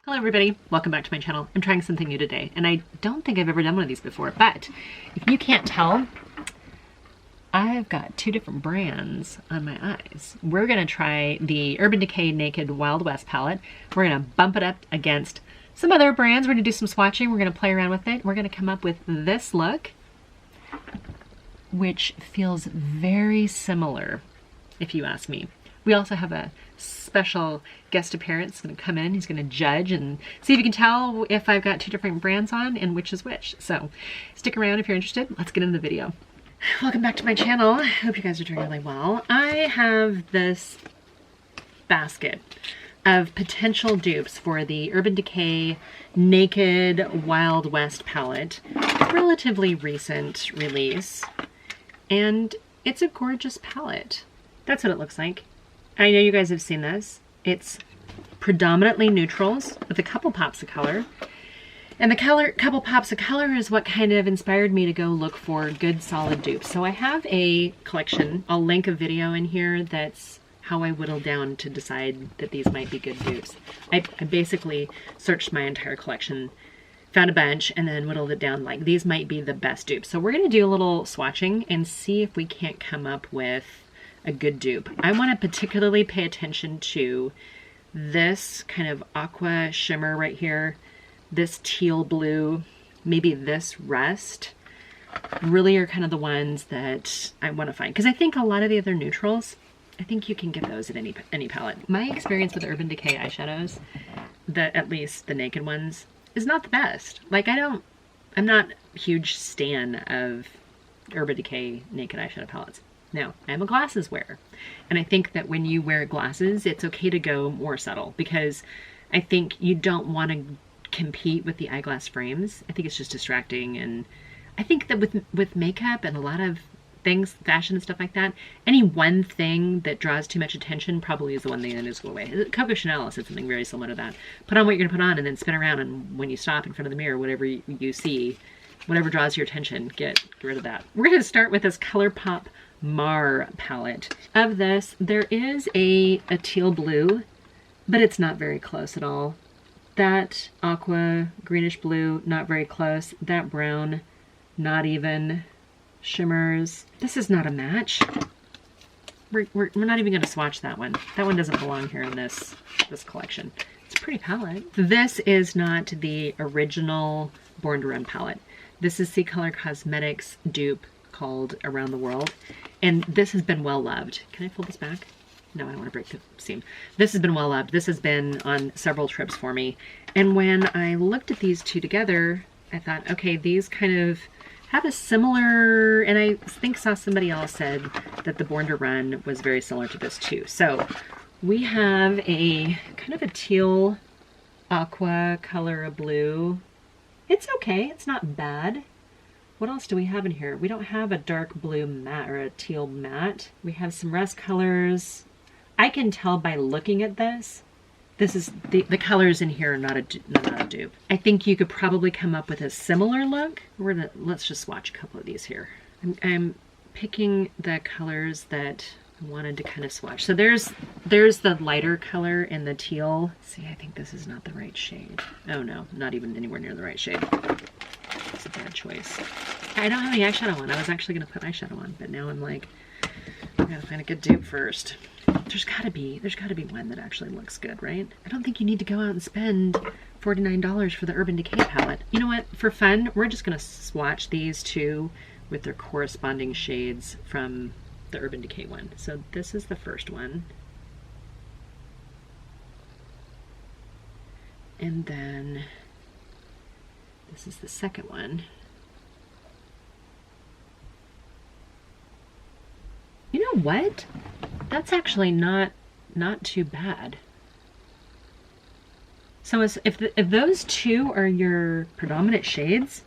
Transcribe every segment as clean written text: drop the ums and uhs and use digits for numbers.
Hello everybody, welcome back to my channel. I'm trying something new today, and I don't think I've ever done one of these before, but if you can't tell, I've got two different brands on my eyes. We're gonna try the Urban Decay Naked Wild West palette. We're gonna bump it up against some other brands. We're gonna do some swatching. We're gonna play around with it. We're gonna come up with this look, which feels very similar, if you ask me. We also have a special guest appearance going to come in. He's going to judge and see if you can tell if I've got two different brands on and which is which. So stick around if you're interested. Let's get into the video. Welcome back to my channel. I hope you guys are doing really well. I have this basket of potential dupes for the Urban Decay Naked Wild West palette. Relatively recent release. And it's a gorgeous palette. That's what it looks like. I know you guys have seen this. It's predominantly neutrals with a couple pops of color. And the couple pops of color is what kind of inspired me to go look for good solid dupes. So I have a collection. I'll link a video in here that's how I whittled down to decide that these might be good dupes. I basically searched my entire collection, found a bunch, and then whittled it down like these might be the best dupes. So we're gonna do a little swatching and see if we can't come up with a good dupe. I want to particularly pay attention to this kind of aqua shimmer right here, this teal blue, maybe this rust, really are kind of the ones that I want to find. Because I think a lot of the other neutrals, I think you can get those at any palette. My experience with Urban Decay eyeshadows, at least the naked ones, is not the best. Like I'm not a huge stan of Urban Decay naked eyeshadow palettes. Now, I'm a glasses wearer, and I think that when you wear glasses, it's okay to go more subtle because I think you don't want to compete with the eyeglass frames. I think it's just distracting, and I think that with makeup and a lot of things, fashion and stuff like that, any one thing that draws too much attention probably is the one thing that needs to go away. Coco Chanel said something very similar to that. Put on what you're going to put on and then spin around, and when you stop in front of the mirror, whatever you see, whatever draws your attention, get rid of that. We're going to start with this ColourPop Mar palette. Of this, there is a teal blue, but it's not very close at all. That aqua greenish blue, not very close. That brown, not even. Shimmers. This is not a match. We're not even going to swatch that one. That one doesn't belong here in this collection. It's a pretty palette. This is not the original Born to Run palette. This is C Color Cosmetics dupe called Around the World, and this has been well loved. Can I pull this back? No, I don't want to break the seam. This has been well loved. This has been on several trips for me, and when I looked at these two together, I thought, okay, these kind of have a similar, and I think saw somebody else said that the Born to Run was very similar to this too. So we have a kind of a teal aqua color of blue. It's okay, it's not bad. What else do we have in here? We don't have a dark blue matte or a teal matte. We have some rust colors. I can tell by looking at this, is the colors in here are not a dupe. I think you could probably come up with a similar look. Let's just swatch a couple of these here. I'm picking the colors that I wanted to kind of swatch. So there's the lighter color in the teal. See, I think this is not the right shade. Oh no, not even anywhere near the right shade. It's a bad choice. I don't have any eyeshadow on. I was actually going to put eyeshadow on, but now I'm like, I gotta find a good dupe first. There's gotta be one that actually looks good, right? I don't think you need to go out and spend $49 for the Urban Decay palette. You know what? For fun, we're just gonna swatch these two with their corresponding shades from the Urban Decay one. So this is the first one. And then this is the second one. You know what? That's actually not too bad. So if those two are your predominant shades,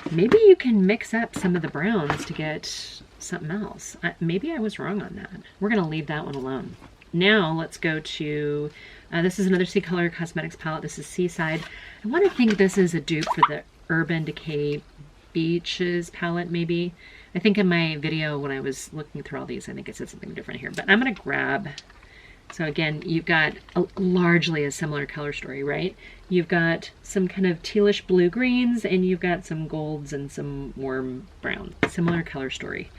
maybe you can mix up some of the browns to get something else. Maybe I was wrong on that. We're gonna leave that one alone. Now let's go to, this is another C Color Cosmetics palette. This is Seaside. I want to think this is a dupe for the Urban Decay Beaches palette, maybe. I think in my video when I was looking through all these, I think it said something different here. But I'm going to grab So again, you've got largely a similar color story, right? You've got some kind of tealish blue greens, and you've got some golds and some warm brown. Similar color story.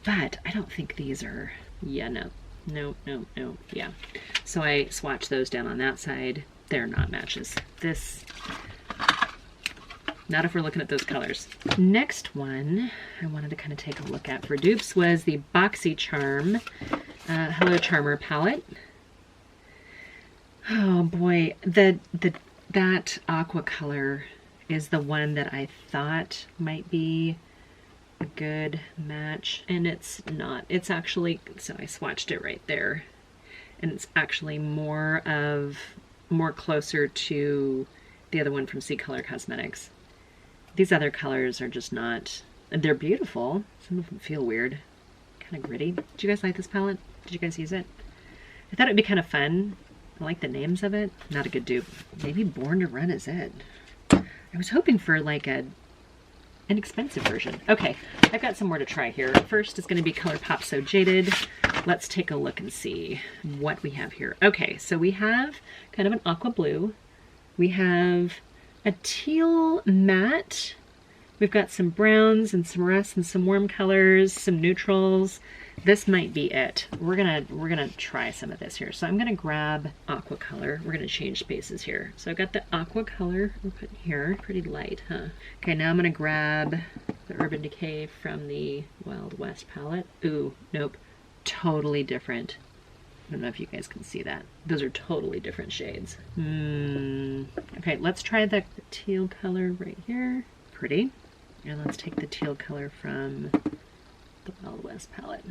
But I don't think these are, yeah, no. No, yeah. So I swatched those down on that side. They're not matches. This, not if we're looking at those colors. Next one I wanted to kind of take a look at for dupes was the BoxyCharm Hello Charmer palette. Oh boy, that aqua color is the one that I thought might be a good match, and it's not. It's actually, so I swatched it right there, and it's actually more closer to the other one from C Color Cosmetics. These other colors are just not, they're beautiful. Some of them feel weird, kind of gritty. Did you guys like this palette? Did you guys use it? I thought it'd be kind of fun. I like the names of it. Not a good dupe. Maybe Born to Run is it. I was hoping for like an inexpensive version. Okay, I've got some more to try here. First is going to be ColourPop So Jaded. Let's take a look and see what we have here. Okay, so we have kind of an aqua blue. We have a teal matte. We've got some browns and some rusts and some warm colors, some neutrals. This might be it. We're gonna try some of this here. So I'm gonna grab aqua color. We're gonna change spaces here. So I've got the aqua color we're putting here. Pretty light, huh? Okay, now I'm gonna grab the Urban Decay from the Wild West palette. Ooh, nope. Totally different. I don't know if you guys can see that. Those are totally different shades. Okay, let's try the teal color right here. Pretty. And let's take the teal color from the Wild West palette.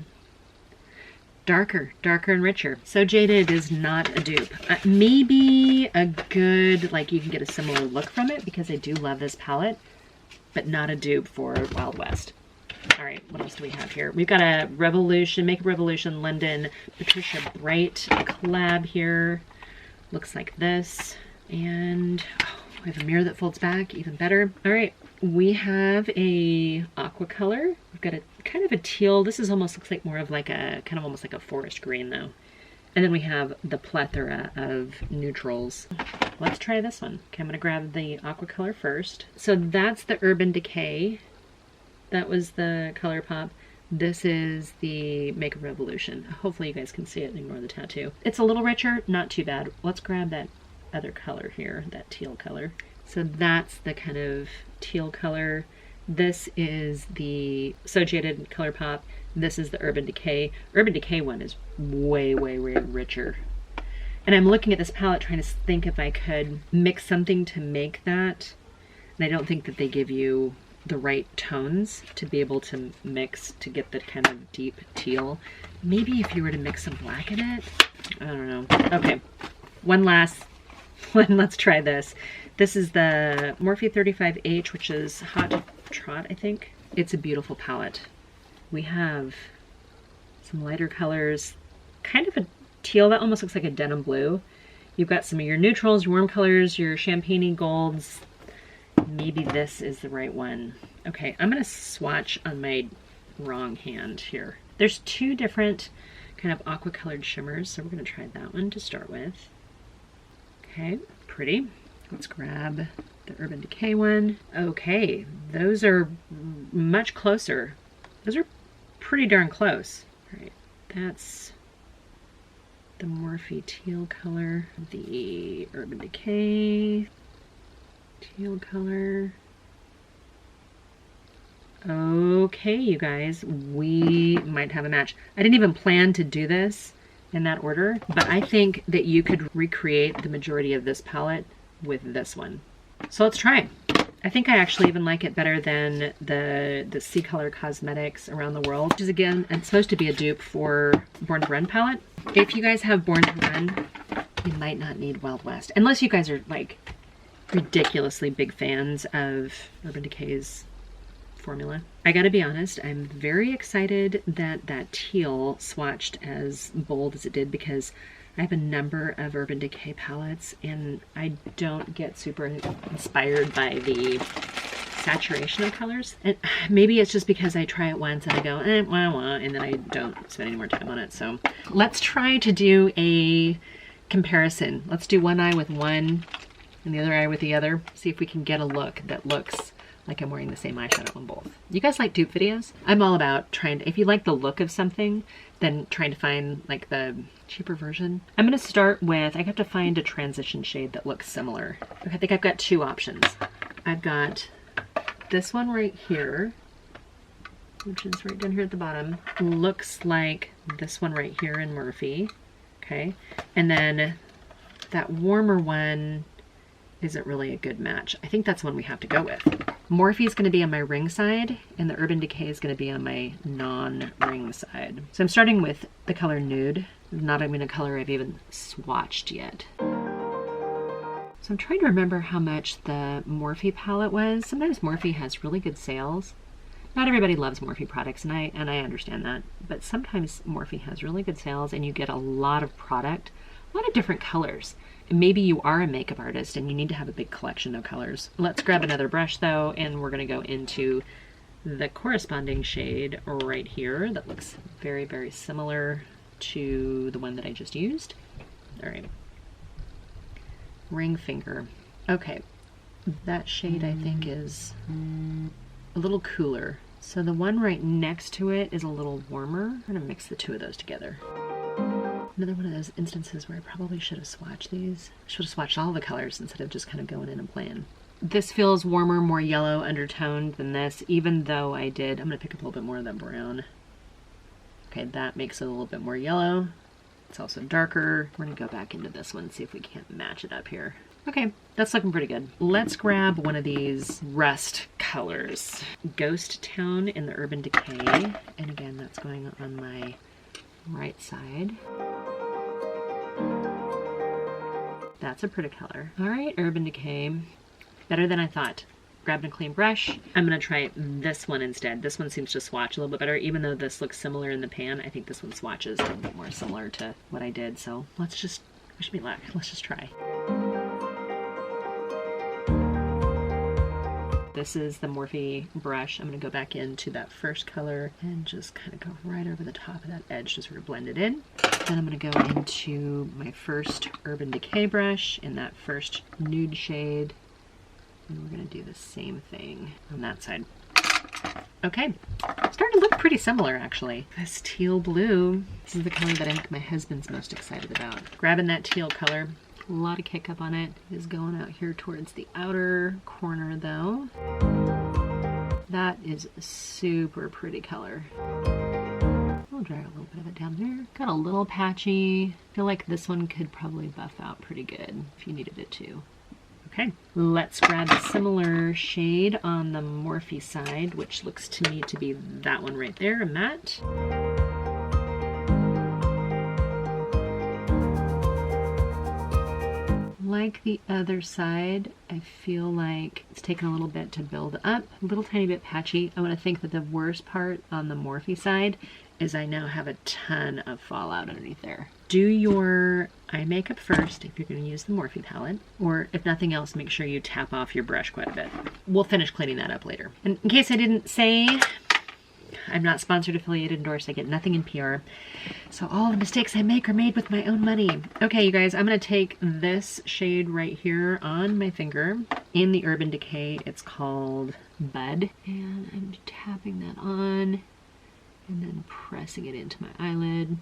Darker and richer. So Jaded is not a dupe. Maybe a good, like you can get a similar look from it because I do love this palette, but not a dupe for Wild West. All right, what else do we have here? We've got a Revolution, Makeup Revolution London Patricia Bright collab here. Looks like this. And oh, we have a mirror that folds back, even better. All right, we have a aqua color. We've got a kind of a teal. This is almost looks like more of like a, kind of almost like a forest green though. And then we have the plethora of neutrals. Let's try this one. Okay, I'm gonna grab the aqua color first. So that's the Urban Decay. That was the ColourPop. This is the Makeup Revolution. Hopefully you guys can see it and ignore the tattoo. It's a little richer, not too bad. Let's grab that other color here, that teal color. So that's the kind of teal color. This is the So Jaded ColourPop. This is the Urban Decay. Urban Decay one is way richer. And I'm looking at this palette trying to think if I could mix something to make that. And I don't think that they give you the right tones to be able to mix to get the kind of deep teal. Maybe if you were to mix some black in it, I don't know. Okay, one last one. Let's try this. This is the Morphe 35H, which is Hot Trot, I think. It's a beautiful palette. We have some lighter colors, kind of a teal that almost looks like a denim blue. You've got some of your neutrals, your warm colors, your champagne-y golds. Maybe this is the right one. Okay, I'm gonna swatch on my wrong hand here. There's two different kind of aqua colored shimmers, so we're gonna try that one to start with. Okay, pretty. Let's grab the Urban Decay one. Okay, those are much closer. Those are pretty darn close. All right, that's the Morphe teal color, the Urban Decay teal color. Okay, you guys, we might have a match. I didn't even plan to do this in that order, but I think that you could recreate the majority of this palette with this one. So let's try. I think I actually even like it better than the C Color Cosmetics Around the World, which is again, it's supposed to be a dupe for Born to Run palette. If you guys have Born to Run, you might not need Wild West, unless you guys are like ridiculously big fans of Urban Decay's formula. I gotta be honest, I'm very excited that that teal swatched as bold as it did because I have a number of Urban Decay palettes and I don't get super inspired by the saturation of colors. And maybe it's just because I try it once and I go, wah, wah, and then I don't spend any more time on it. So let's try to do a comparison. Let's do one eye with one and the other eye with the other. See if we can get a look that looks like I'm wearing the same eyeshadow on both. You guys like dupe videos? I'm all about trying to, if you like the look of something, then trying to find like the cheaper version. I'm gonna start with, I have to find a transition shade that looks similar. Okay, I think I've got two options. I've got this one right here, which is right down here at the bottom. Looks like this one right here in Morphe, okay? And then that warmer one isn't really a good match. I think that's one we have to go with. Morphe is going to be on my ring side, and the Urban Decay is going to be on my non-ring side. So I'm starting with the color Nude, not even a color I've even swatched yet. So I'm trying to remember how much the Morphe palette was. Sometimes Morphe has really good sales. Not everybody loves Morphe products, and I understand that, but sometimes Morphe has really good sales and you get a lot of product, a lot of different colors. Maybe you are a makeup artist and you need to have a big collection of colors. Let's grab another brush though, and we're gonna go into the corresponding shade right here that looks very, very similar to the one that I just used. All right, Ring Finger. Okay, that shade I think is a little cooler. So the one right next to it is a little warmer. I'm gonna mix the two of those together. Another one of those instances where I probably should have swatched these. I should have swatched all the colors instead of just kind of going in and playing. This feels warmer, more yellow undertoned than this, even though I did, I'm gonna pick up a little bit more of that brown. Okay, that makes it a little bit more yellow. It's also darker. We're gonna go back into this one and see if we can't match it up here. Okay, that's looking pretty good. Let's grab one of these rust colors. Ghost Town in the Urban Decay. And again, that's going on my right side. That's a pretty color. All right, Urban Decay. Better than I thought. Grabbed a clean brush. I'm gonna try this one instead. This one seems to swatch a little bit better. Even though this looks similar in the pan, I think this one swatches a little bit more similar to what I did. So let's just, wish me luck. Let's just try. This is the Morphe brush. I'm gonna go back into that first color and just kind of go right over the top of that edge to sort of blend it in. Then I'm gonna go into my first Urban Decay brush in that first nude shade. And we're gonna do the same thing on that side. Okay, it's starting to look pretty similar actually. This teal blue, this is the color that I think my husband's most excited about. Grabbing that teal color. A lot of kick up on it. Is going out here towards the outer corner though. That is a super pretty color. I'll drag a little bit of it down there. Got a little patchy. I feel like this one could probably buff out pretty good if you needed it to. Okay, let's grab a similar shade on the Morphe side, which looks to me to be that one right there, a matte. Like the other side, I feel like it's taken a little bit to build up, a little tiny bit patchy. I want to think that the worst part on the Morphe side is I now have a ton of fallout underneath there. Do your eye makeup first if you're going to use the Morphe palette, or if nothing else, make sure you tap off your brush quite a bit. We'll finish cleaning that up later. And in case I didn't say, I'm not sponsored, affiliated, endorsed. I get nothing in PR. So all the mistakes I make are made with my own money. Okay, you guys, I'm going to take this shade right here on my finger in the Urban Decay. It's called Bud. And I'm tapping that on and then pressing it into my eyelid.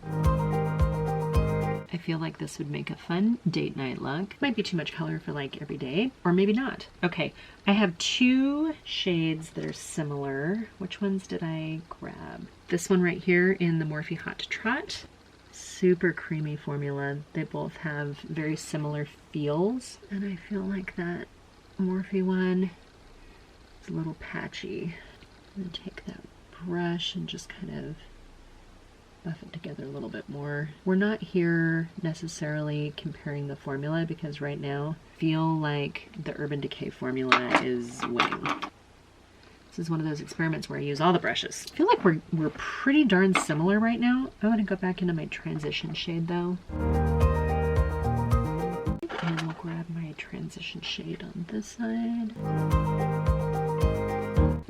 I feel like this would make a fun date night look. Might be too much color for like every day, or maybe not. Okay, I have two shades that are similar. Which ones did I grab? This one right here in the Morphe Hot to Trot. Super creamy formula. They both have very similar feels. And I feel like that Morphe one is a little patchy. I'm gonna take that brush and just kind of buff it together a little bit more. We're not here necessarily comparing the formula because right now I feel like the Urban Decay formula is winning. This is one of those experiments where I use all the brushes. I feel like we're pretty darn similar right now. I want to go back into my transition shade though. And we'll grab my transition shade on this side.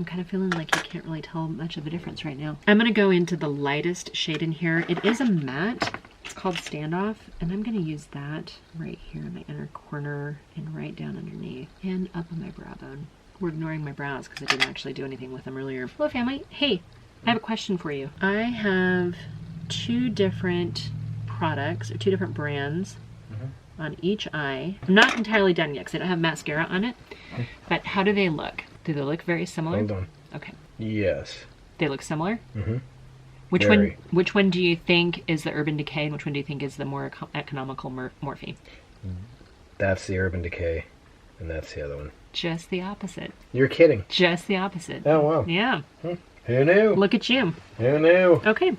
I'm kind of feeling like you can't really tell much of a difference right now. I'm gonna go into the lightest shade in here. It is a matte. It's called Standoff, and I'm gonna use that right here in my inner corner and right down underneath and up on my brow bone. We're ignoring my brows because I didn't actually do anything with them earlier. Hello, family. Hey, I have a question for you. I have 2 different products, or 2 different brands on each eye. I'm not entirely done yet because I don't have mascara on it, but how do they look? Do they look very similar? Hold on. Okay. Yes. They look similar? Mm-hmm. Which one do you think is the Urban Decay, and which one do you think is the more economical Morphe? That's the Urban Decay, and that's the other one. Just the opposite. You're kidding. Just the opposite. Oh, wow. Yeah. Who knew? Look at you. Who knew? Okay.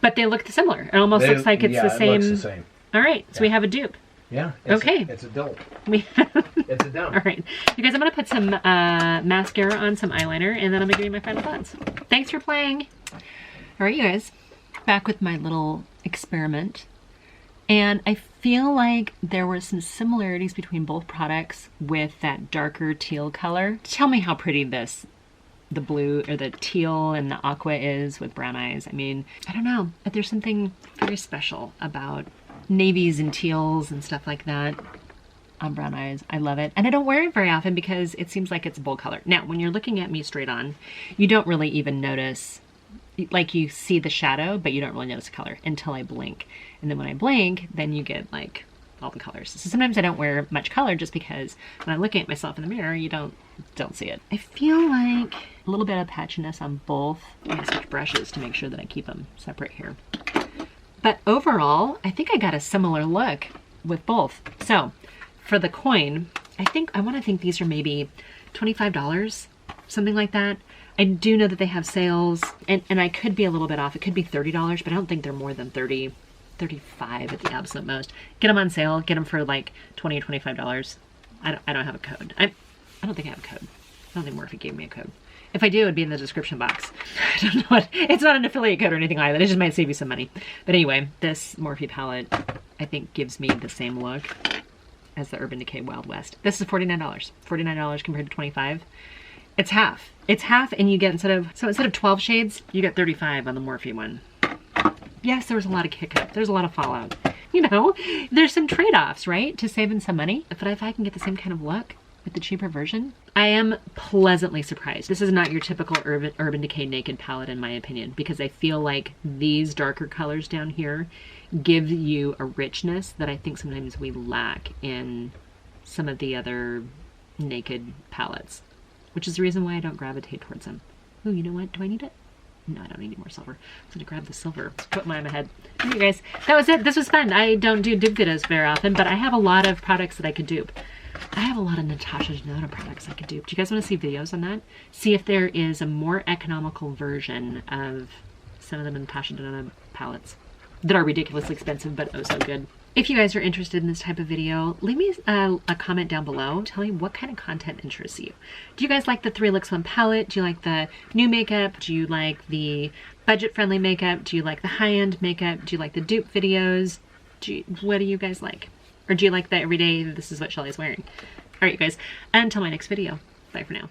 But they look similar. It almost looks like it's the same. It looks the same. All right. So we have a dupe. Yeah. Okay. It's a dupe. It's a dump. All right. You guys, I'm going to put some mascara on, some eyeliner, and then I'm going to give you my final thoughts. Thanks for playing. All right, you guys. Back with my little experiment. And I feel like there were some similarities between both products with that darker teal color. Tell me how pretty the blue or the teal and the aqua is with brown eyes. I mean, I don't know, but there's something very special about navies and teals and stuff like that on brown eyes. I love it. And I don't wear it very often because it seems like it's a bold color. Now, when you're looking at me straight on, you don't really even notice, like you see the shadow, but you don't really notice the color until I blink. And then when I blink, then you get like all the colors. So sometimes I don't wear much color just because when I'm looking at myself in the mirror, you don't see it. I feel like a little bit of patchiness on both. I'm gonna switch brushes to make sure that I keep them separate here. But overall, I think I got a similar look with both. So for the coin, I want to think these are maybe $25, something like that. I do know that they have sales, and I could be a little bit off. It could be $30, but I don't think they're more than $30, $35 at the absolute most. Get them on sale. Get them for like $20 or $25. I don't have a code. I don't think I have a code. I don't think Morphe gave me a code. If I do, it'd be in the description box. I don't know what. It's not an affiliate code or anything like that. It just might save you some money. But anyway, this Morphe palette, I think, gives me the same look as the Urban Decay Wild West. This is $49. $49 compared to $25. It's half. It's half, and you get instead of 12 shades, you get 35 on the Morphe one. Yes, there was a lot of hiccup. There's a lot of fallout. You know, there's some trade-offs, right, to saving some money. But if I can get the same kind of look with the cheaper version, I am pleasantly surprised. This is not your typical Urban Decay Naked palette, in my opinion, because I feel like these darker colors down here give you a richness that I think sometimes we lack in some of the other Naked palettes, which is the reason why I don't gravitate towards them. Ooh, you know what? Do I need it? No, I don't need any more silver. I'm gonna grab the silver. Put mine in my head. Alright, guys, that was it. This was fun. I don't do dupe videos very often, but I have a lot of products that I could dupe. I have a lot of Natasha Denona products I could dupe. Do you guys want to see videos on that? See if there is a more economical version of some of the Natasha Denona palettes that are ridiculously expensive, but oh so good. If you guys are interested in this type of video, leave me a comment down below. Tell me what kind of content interests you. Do you guys like the 3 looks 1 palette? Do you like the new makeup? Do you like the budget-friendly makeup? Do you like the high-end makeup? Do you like the dupe videos? What do you guys like? Or do you like the everyday, this is what Sheli's wearing? All right, you guys, until my next video. Bye for now.